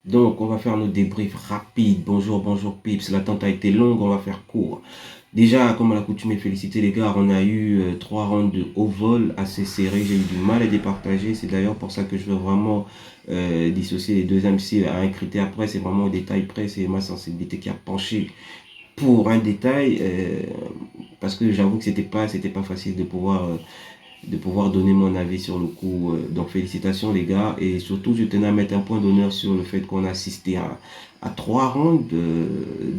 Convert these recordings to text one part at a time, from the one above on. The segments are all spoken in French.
Donc, on va faire nos débriefs rapides. Bonjour, bonjour Pips. L'attente a été longue, on va faire court. Déjà, comme à l'accoutumée, féliciter les gars. On a eu trois rounds de haut vol assez serrés. J'ai eu du mal à départager. C'est d'ailleurs pour ça que je veux vraiment dissocier les deux MC à un critère près. C'est vraiment au détail près. C'est ma sensibilité qui a penché pour un détail. Parce que j'avoue que c'était pas facile de pouvoir donner mon avis sur le coup. Donc félicitations les gars. Et surtout, je tenais à mettre un point d'honneur sur le fait qu'on a assisté à trois rounds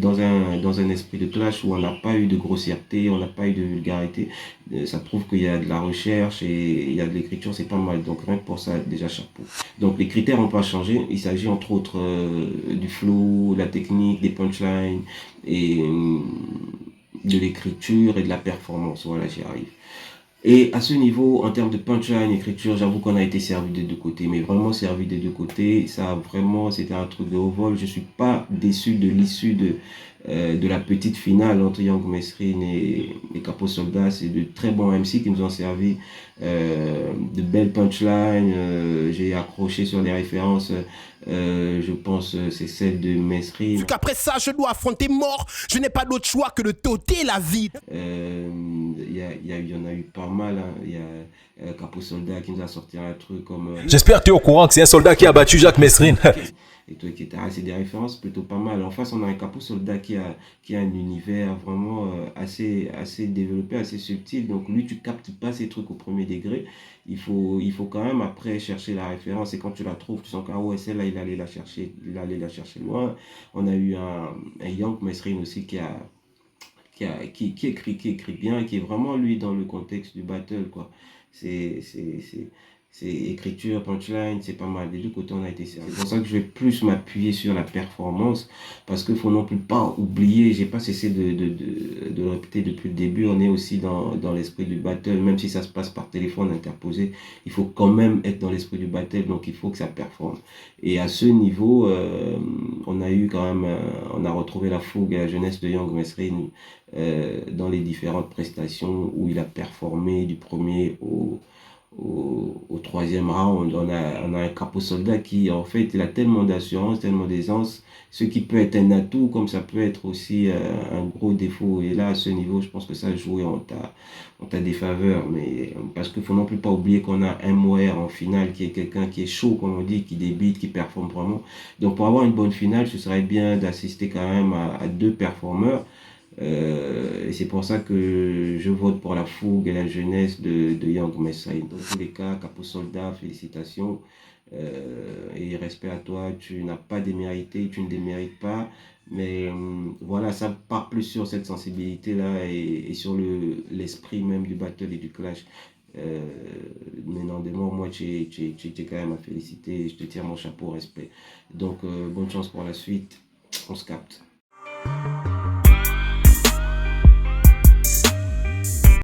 dans un esprit de clash où on n'a pas eu de grossièreté, on n'a pas eu de vulgarité. Ça prouve qu'il y a de la recherche et il y a de l'écriture, c'est pas mal. Donc rien que pour ça, déjà chapeau. Donc les critères n'ont pas changé. Il s'agit entre autres du flow, la technique, des punchlines et de l'écriture et de la performance. Voilà, j'y arrive. Et à ce niveau, en termes de punchline, écriture, j'avoue qu'on a été servi des deux côtés, mais vraiment servi des deux côtés. Ça a vraiment, c'était un truc de haut vol. Je suis pas déçu de l'issue de la petite finale entre Young Mesrine et Capo Soldat. C'est de très bons MC qui nous ont servi de belles punchlines. J'ai accroché sur les références. Je pense c'est celle de Vu Mesrine. qu'après ça, je dois affronter mort, je n'ai pas d'autre choix que de t'ôter la vie. Il y en a eu pas mal. Hein. Il y a Capo Soldat qui nous a sorti un truc comme J'espère que tu es au courant que c'est un soldat qui a battu Jacques Messrine. et tout, etc. C'est des références plutôt pas mal. En face, on a un Capo Soldat qui a un univers vraiment assez développé, assez subtil. Donc lui, tu captes pas ces trucs au premier degré. Il faut quand même après chercher la référence. Et quand tu la trouves, tu sens que ah ouais, celle-là, il allait la chercher loin. On a eu un Young Mesrine aussi qui écrit bien, qui est vraiment lui dans le contexte du battle, quoi. C'est, c'est, c'est, c'est écriture, punchline, c'est pas mal. Des deux côtés, on a été servi. C'est pour ça que je vais plus m'appuyer sur la performance, parce qu'il faut non plus pas oublier, j'ai pas cessé de le répéter depuis le début, on est aussi dans l'esprit du battle, même si ça se passe par téléphone interposé, il faut quand même être dans l'esprit du battle, donc il faut que ça performe. Et à ce niveau, on a eu quand même, on a retrouvé la fougue et la jeunesse de Young Mesrine dans les différentes prestations où il a performé du premier au troisième round. On a un Capo Soldat qui, en fait, il a tellement d'assurance, tellement d'aisance, ce qui peut être un atout, comme ça peut être aussi un gros défaut. Et là, à ce niveau, je pense que ça a joué en ta défaveur. Mais parce qu'il faut non plus pas oublier qu'on a un Moer en finale qui est quelqu'un qui est chaud, comme on dit, qui débite, qui performe vraiment. Donc, pour avoir une bonne finale, ce serait bien d'assister quand même à deux performeurs. Et c'est pour ça que je vote pour la fougue et la jeunesse de Young Messiah. Dans tous les cas, Capo Soldat, félicitations et respect à toi. Tu n'as pas démérité, tu ne démérites pas. Mais voilà, ça part plus sur cette sensibilité-là et sur l'esprit même du battle et du clash. Euh, mais non, des morts, moi, tu es quand même à féliciter et je te tire mon chapeau, respect. Donc, bonne chance pour la suite. On se capte.